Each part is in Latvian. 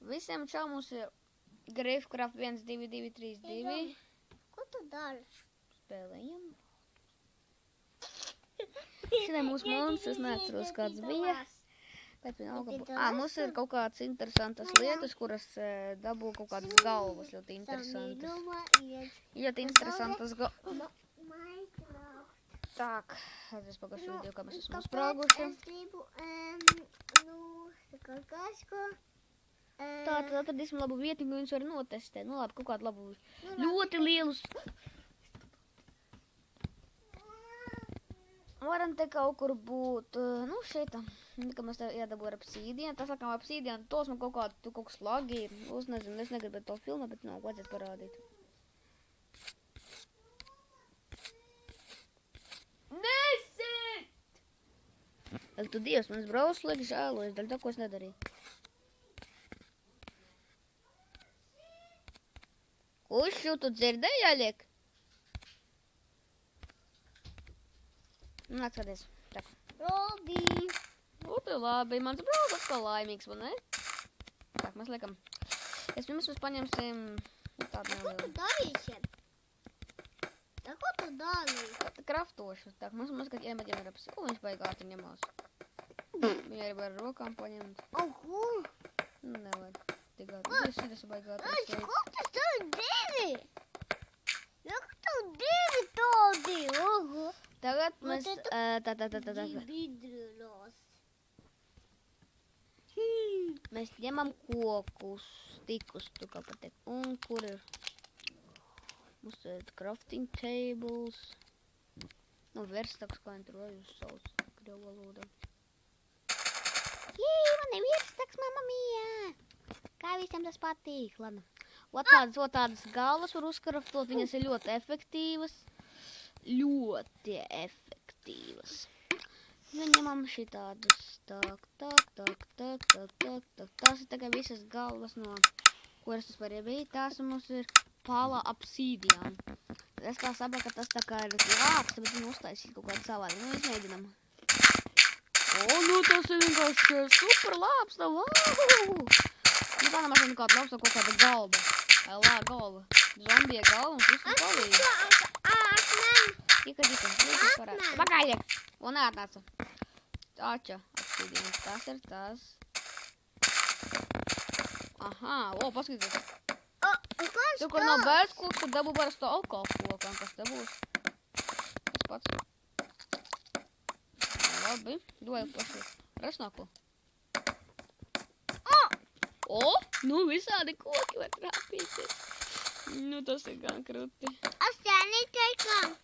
Visiem čau, mums ir Gravecraft 1, 2, 2, 3, 2. Ko tu dari? Spēlējam. Šodien mūsu monstrs, es neatceros, kāds bija. Bet mums ir kaut kādas interesantas lietas, kuras dabū kaut kādas galvas, ļoti interesantas. Ļoti interesantas galvas. Tak, es pagājuši video, kā mēs esam sprauguši. Es gribu, kažko. Tātad atradīsim labu vietiņu, ko viņš var notestēt. Nu labi, kaut kādu labu, ļoti lielus. Varam te kaut kur būt, nu šeit, ka mēs te iedabū ar obsīdienu. Tas sakām obsīdienu, tos man kaut kas lagi ir. Es nezinu, es negribu to filmu, bet nav vajadzētu parādīt. Nesit! Ak tu Dievs, mans brauslieki žēlojas, daļ tā, ko es nedarīju. Kurš tu dzirdēji, Aļiek? Nāc, skaties. Tak. Labi. Labi, mans brauc atkal laimīgs, vai ne? Tak, mēs liekam. Pirms mēs paņemsim tādu nelielu. Ko tu darīsi? Ko tu darīsi? Kraftošu. Tak, mēs kad iemetiem ir apsi. Ko viņš baigāti ņemās? Viņa arī var ar rokām paņemt. Oho. Nevajag. Tikāt. Šitas baigāti. Ko tas tev divi? Jak tev divi tādi? Oho. Tagad mēs, mēs ņemam kokus, stikus, tu kā pateikt, un kur ir, mums ir crafting tables, nu verstaks, kā viņi tur vajag sauc, krievu valodā. Jī, man ir verstaks, mamma mia! Kā visiem tas patīk, labi. Tādas galvas var uzkraftot, viņas ir ļoti efektīvas. Ļoti efektīvas. Ņemam šitādus. Tak. Tās ir tagad visas galvas no, kuras tas varēja bija. Tās mums ir pala obsīdiāna. Es kā saprotu, ka tas tā kā ir lāpsta, bet viņi uztaisīja kaut kādu savādi. Nu, izmēģinam. Nu tas ir vienkārši super lāpsta. Wow! Nu tā nemaz ir kāda lāpsta, kaut kāda galva. Galva. Zombija galva un visu palīdz. Тихо, парад. Бакалик! Он atnāca. Tača, obsīdienas, tas ir tas. Aha, paskatieties. Tu, kur nav bērzkoks, tad dabū parasto alkoholkokam, kas te būs. Tas pats. Labi, dod paši. Rasnāko. Nu visādi koki var trāpīties. Nu tas ir gan kruti.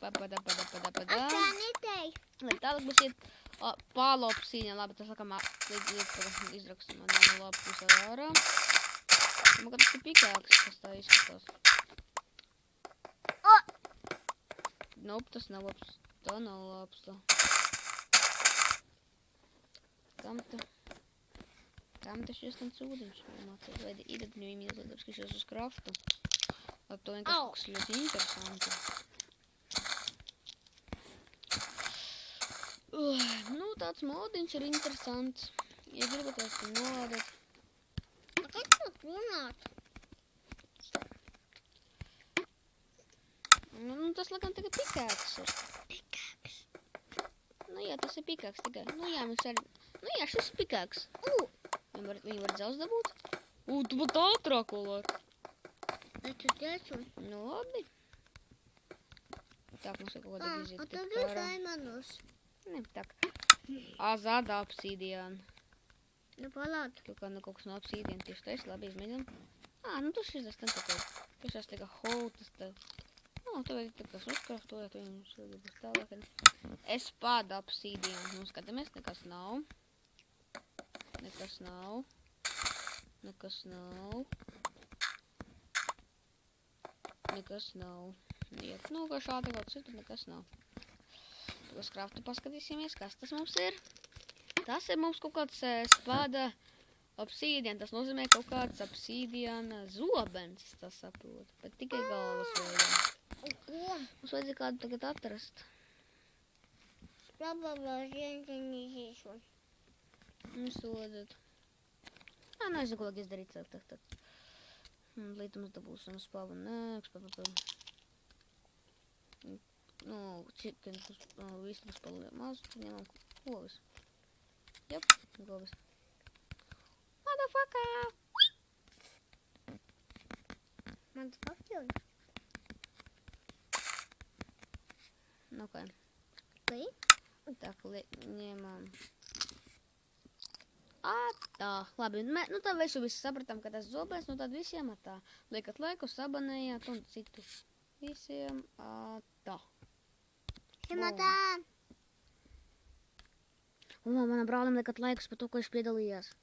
Papada. Lai tālāk būs iet pāla obsīdiena. Labi, tas sakam izrakstam man labi pusē ārā. Man kā tas ir pikāks, kas tā izskatās. Nope, tas nav labs. Tā nav labs tā. Kam te šis tam cūdiņš mācīt? Vai idat viņu iezadarbs, ka šis uz kraftu. Ar to vienkārši kaut kas ļoti interesanti. Nu, tāds modiņš ir interesants. Ja gribaties, tad nolādēt. Kad tu runāt? Nu, tas laikam tagad pikāks ir. Pikāks. Nu jā, tas ir pikāks tikai. Nu jā, mums arī... Nu jā, šis ir pikāks. Viņu var dzelz dabūt. Tu pat ātrāk vēl var. Tu tieši? Nu labi. Tak, mums ir kaut kādā iziet. Tad ir daimanos. Ne, tak. Azāda obsīdiāna. Nu palāt. Tu kā kaut kas no obsīdiāna tieši taisi, labi izmēģinam. Nu tu šis tas tam tikai. Tu šis tikai holtas tev. Tev ir tikas uzkraftojot, viņus būs tālāk. Espada obsīdiāna. Nu skatāmies, nekas nav. Nekas nav. Iet, nu, kā šādi kaut kas ir, bet nekas nav. Uz kraftu paskatīsimies, kas tas mums ir. Tas ir mums kaut kāds spada obsīdiana. Tas nozīmē kaut kāds obsīdiana zobens, tas saprot. Bet tikai galvas vajag. Mums vajadzēja kādu tagad atrast. Labāk, Mums vajadzētu. Nezinu, ko vajag izdarīt. Tak. Līdz mums dabūsim spavu. Nē, nu, chicken, visu būs paliek maz. Ņemam govis. Jop, govis. Motherfucker! Motherfucker. Nu, kā. Okay. Tā, ņemam. Tā, labi. Nu, tā visu sapratām, ka tas zobēs, nu tad visiem tā. Liekat laiku, sabanējāt un citu. Visiem tā. Šimata. Un manam brālim liekat laikus par to, ko viņš piedalījās.